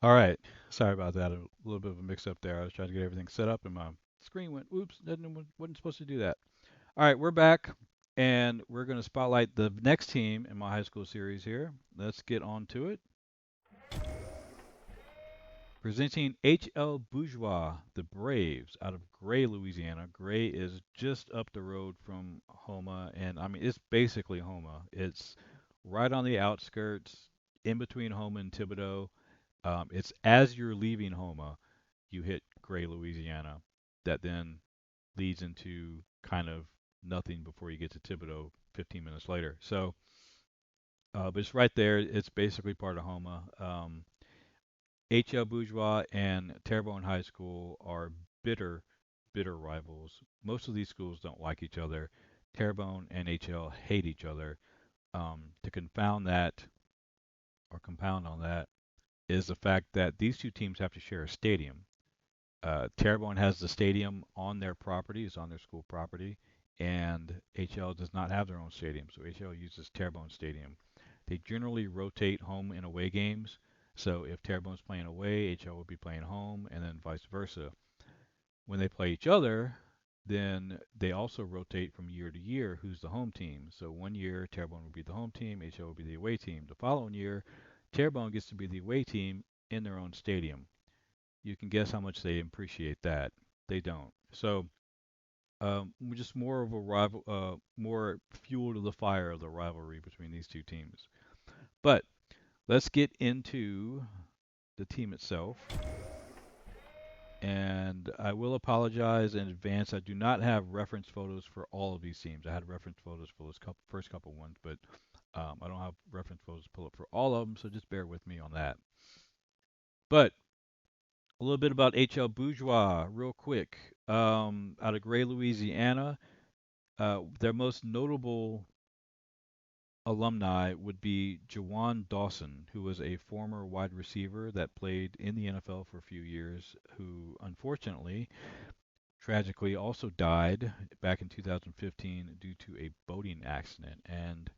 All right. Sorry about that. A little bit of a mix up there. I was trying to get everything set up and my screen went, oops, wasn't supposed to do that. All right, we're back and we're going to spotlight the next team in my high school series here. Let's get on to it. Presenting HL Bourgeois, the Braves, out of Gray, Louisiana. Gray is just up the road from Homa, and I mean, it's basically Homa. It's right on the outskirts, in between Homa and Thibodaux. It's as you're leaving Homa, you hit Gray, Louisiana. That then leads into kind of nothing before you get to Thibodaux 15 minutes later. But it's right there. It's basically part of Homa. HL Bourgeois and Terrebonne High School are bitter, bitter rivals. Most of these schools don't like each other. Terrebonne and HL hate each other. To confound that or compound on that is the fact that these two teams have to share a stadium. Terrebonne has the stadium on their property, it's on their school property, and HL does not have their own stadium, so HL uses Terrebonne Stadium. They generally rotate home and away games, so if Terrebonne's playing away, HL will be playing home, and then vice versa. When they play each other, then they also rotate from year to year who's the home team. So one year, Terrebonne will be the home team, HL will be the away team. The following year, Terrebonne gets to be the away team in their own stadium. You can guess how much they appreciate that. They don't. So just more of a rival, more fuel to the fire of the rivalry between these two teams. But let's get into the team itself. And I will apologize in advance. I do not have reference photos for all of these teams. I had reference photos for those first couple ones, but I don't have reference photos to pull up for all of them, so just bear with me on that. But a little bit about HL Bourgeois, real quick. Out of Gray, Louisiana, their most notable alumni would be Jawan Dawson, who was a former wide receiver that played in the NFL for a few years, who unfortunately, tragically, also died back in 2015 due to a boating accident. And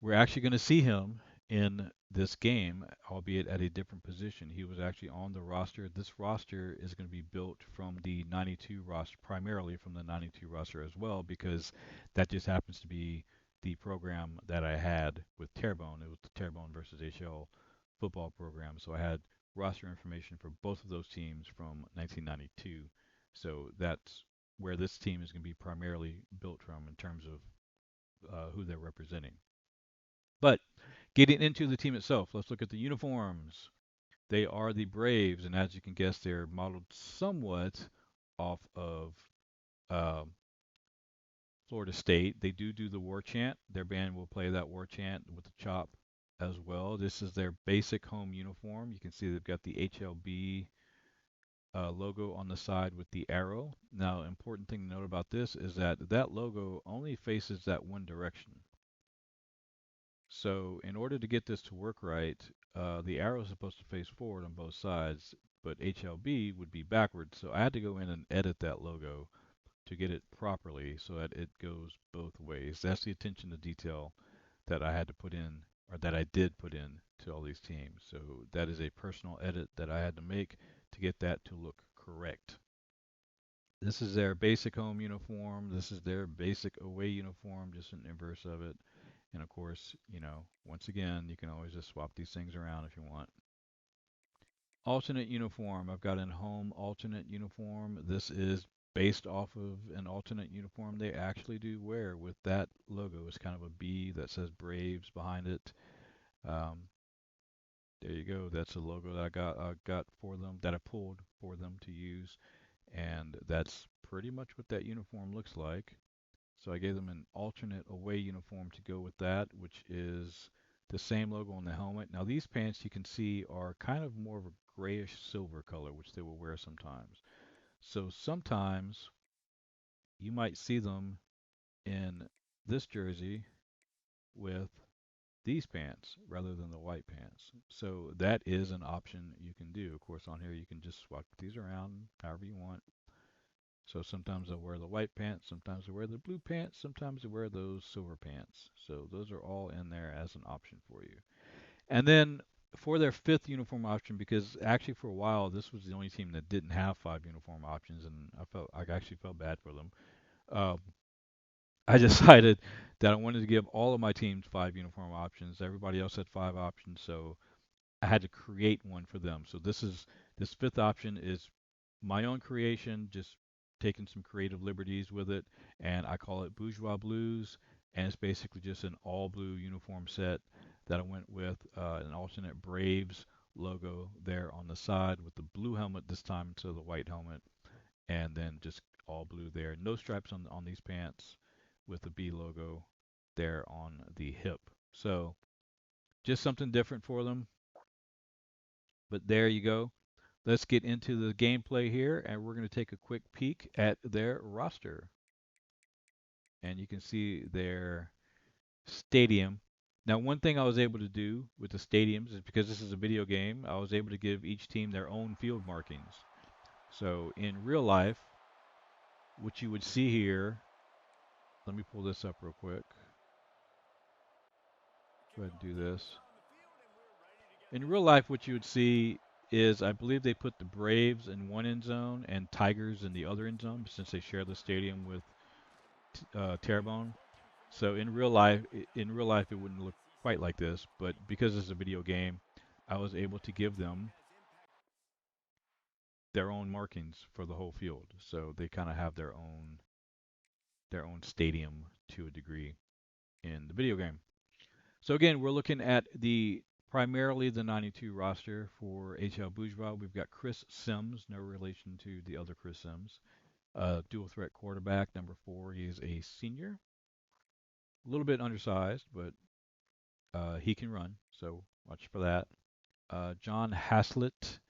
we're actually going to see him in this game, albeit at a different position. He was actually on the roster. This roster is going to be built from the 92 roster, primarily from the 92 roster as well, because that just happens to be the program that I had with Terrebonne. It was the Terrebonne versus HL football program. So I had roster information for both of those teams from 1992. So that's where this team is going to be primarily built from in terms of who they're representing. But getting into the team itself, let's look at the uniforms. They are the Braves, and as you can guess, they're modeled somewhat off of uh, Florida State. They do the war chant. Their band will play that war chant with the chop as well. This is their basic home uniform. You can see they've got the HLB logo on the side with the arrow. Now, important thing to note about this is that that logo only faces that one direction. So in order to get this to work right, the arrow is supposed to face forward on both sides, but HLB would be backwards. So I had to go in and edit that logo to get it properly so that it goes both ways. That's the attention to detail that I had to put in, or that I did put in to all these teams. So that is a personal edit that I had to make to get that to look correct. This is their basic home uniform. This is their basic away uniform, just an inverse of it. And of course, once again, you can always just swap these things around if you want. Alternate uniform. I've got an home alternate uniform. This is based off of an alternate uniform they actually do wear with that logo. It's kind of a B that says Braves behind it. Um, there you go. That's a logo that I got for them, that I pulled for them to use, and that's pretty much what that uniform looks like. So I gave them an alternate away uniform to go with that, which is the same logo on the helmet. Now these pants you can see are kind of more of a grayish silver color, which they will wear sometimes. So sometimes you might see them in this jersey with these pants rather than the white pants. So that is an option you can do. Of course, on here you can just swap these around however you want. So sometimes they'll wear the white pants, sometimes they wear the blue pants, sometimes they wear those silver pants. So those are all in there as an option for you. And then for their fifth uniform option, because actually for a while this was the only team that didn't have five uniform options, and I actually felt bad for them. Um, I decided that I wanted to give all of my teams five uniform options. Everybody else had five options, so I had to create one for them. So this fifth option is my own creation, just taking some creative liberties with it, and I call it Bourgeois Blues, and it's basically just an all blue uniform set that I went with an alternate Braves logo there on the side with the blue helmet this time instead of the white helmet, and then just all blue there. No stripes on these pants with the B logo there on the hip. So just something different for them. But there you go. Let's get into the gameplay here, and we're going to take a quick peek at their roster. And you can see their stadium. Now, one thing I was able to do with the stadiums is because this is a video game, I was able to give each team their own field markings. So in real life, what you would see here, let me pull this up real quick. Go ahead and do this. In real life, what you would see is I believe they put the Braves in one end zone and Tigers in the other end zone since they share the stadium with Terrebonne. So in real life, it wouldn't look quite like this, but because it's a video game, I was able to give them their own markings for the whole field. So they kind of have their own stadium to a degree in the video game. So again, we're looking at the primarily the 92 roster for HL Bourgeois. We've got Chris Sims, no relation to the other Chris Sims. Dual threat quarterback, number 4. He's a senior, a little bit undersized, but he can run, so watch for that. John Haslett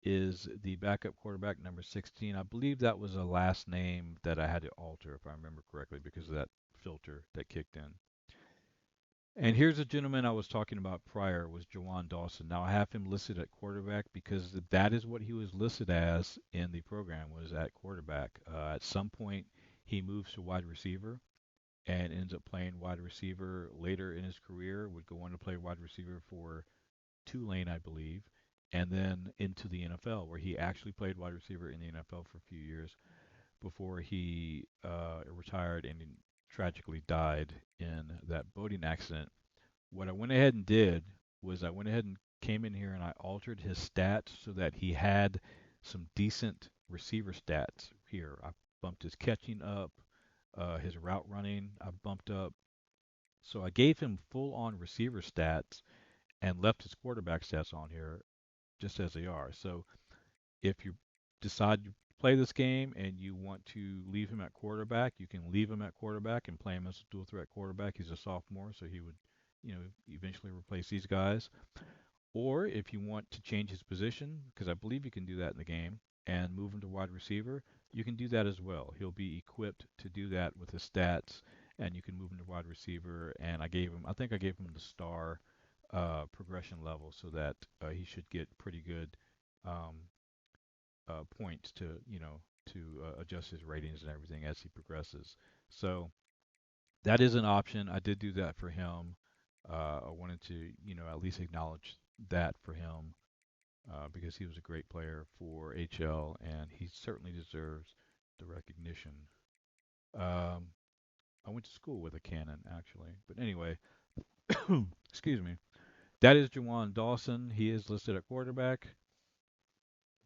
is the backup quarterback, number 16. I believe that was a last name that I had to alter, if I remember correctly, because of that filter that kicked in. And here's a gentleman I was talking about prior was Jawan Dawson. Now I have him listed at quarterback because that is what he was listed as in the program was at quarterback. At some point he moves to wide receiver and ends up playing wide receiver later in his career. Would go on to play wide receiver for Tulane, I believe, and then into the NFL where he actually played wide receiver in the NFL for a few years before he retired and tragically died in that boating accident. What I went ahead and did was I went ahead and came in here and I altered his stats so that he had some decent receiver stats here. I bumped his catching up, his route running, I bumped up. So I gave him full on receiver stats and left his quarterback stats on here just as they are. So if you decide to play this game and you want to leave him at quarterback, you can leave him at quarterback and play him as a dual threat quarterback. He's a sophomore, so he would, eventually replace these guys. Or if you want to change his position, because I believe you can do that in the game, and move him to wide receiver, you can do that as well. He'll be equipped to do that with his stats, and you can move him to wide receiver. And I think I gave him the star progression level so that he should get pretty good um, points to adjust his ratings and everything as he progresses. So that is an option. I did do that for him. I wanted to at least acknowledge that for him because he was a great player for HL and he certainly deserves the recognition. Um, I went to school with a cannon actually, but anyway, excuse me. That is Jawan Dawson. He is listed at quarterback,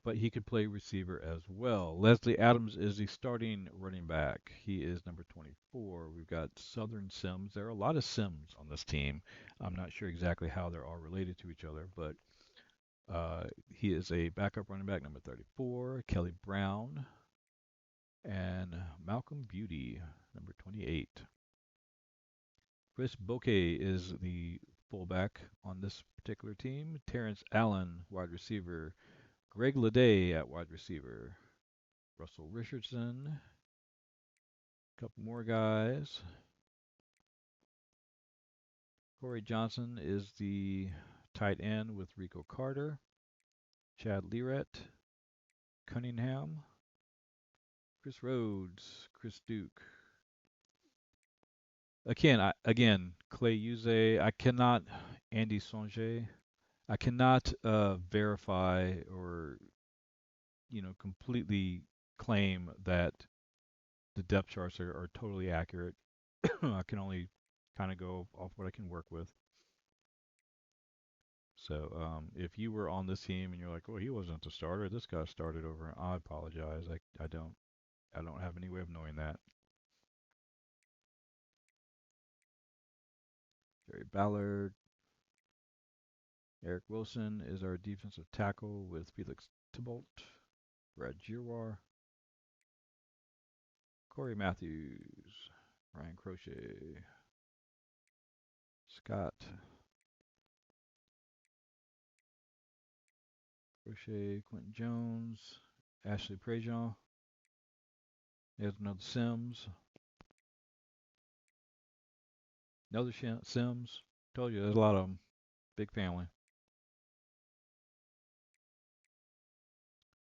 but he could play receiver as well. Leslie Adams is the starting running back. He is number 24. We've got Southern Sims. There are a lot of Sims on this team. I'm not sure exactly how they're all related to each other, but he is a backup running back, number 34. Kelly Brown and Malcolm Beauty, number 28. Chris Bouquet is the fullback on this particular team. Terrence Allen, wide receiver. Greg Leday at wide receiver. Russell Richardson. A couple more guys. Corey Johnson is the tight end with Rico Carter. Chad Learett. Cunningham. Chris Rhodes. Chris Duke. Again, Clay Uze. I cannot. Andy Songe. I cannot verify or completely claim that the depth charts are totally accurate. I can only kind of go off what I can work with. So if you were on this team and you're like, "Oh, he wasn't the starter. This guy started over," I apologize. I don't have any way of knowing that. Jerry Ballard, Eric Wilson is our defensive tackle with Felix Thibault, Brad Giroir, Corey Matthews, Ryan Crochet, Scott Crochet, Quentin Jones, Ashley Prejean. There's another Sims. Another Sims. Told you there's a lot of them. Big family.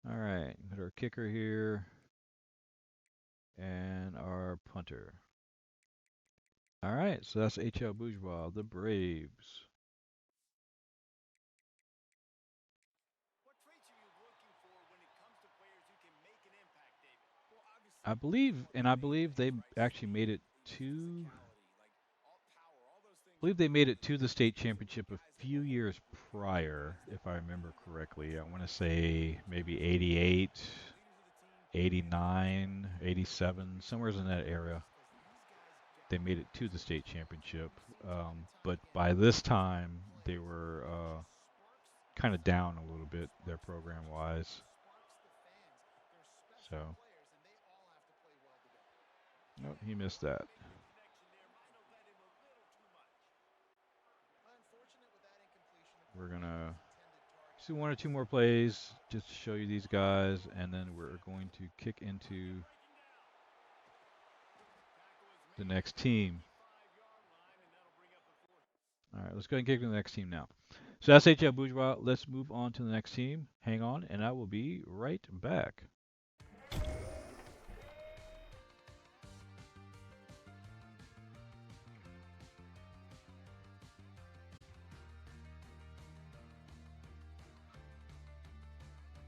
All right, put our kicker here and our punter. All right, so that's HL Bourgeois, the Braves. I believe they actually made it to. I believe they made it to the state championship a few years prior, if I remember correctly. I want to say maybe 88, 89, 87, somewhere in that area. They made it to the state championship. But by this time, they were kind of down a little bit, their program wise. So, nope, he missed that. We're going to see one or two more plays just to show you these guys, and then we're going to kick into the next team. All right, let's go ahead and kick to the next team now. So that's HL Bourgeois. Let's move on to the next team. Hang on, and I will be right back.